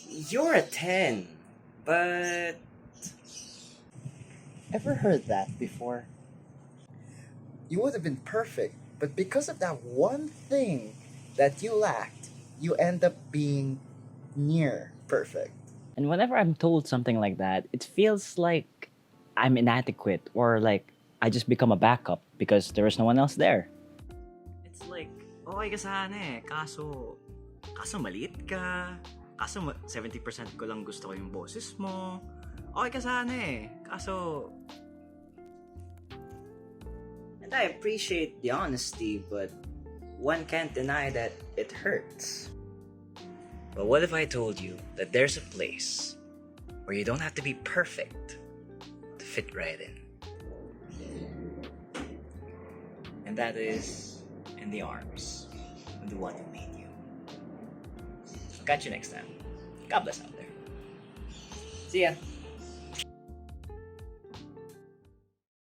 You're a 10, but Ever heard that before? You would have been perfect, but because of that one thing that you lacked, you end up being near perfect. And whenever I'm told something like that, it feels like I'm inadequate or like I just become a backup because there is no one else there. it's like, okay ka sana eh, kaso maliit ka, kaso 70% ko lang gusto ko yung boses mo, okay ka sana eh, kaso... And I appreciate the honesty, but one can't deny that it hurts. But what if I told you that there's a place where you don't have to be perfect to fit right in? And that is in the arms of the one who made you. Catch you next time. God bless out there. See ya.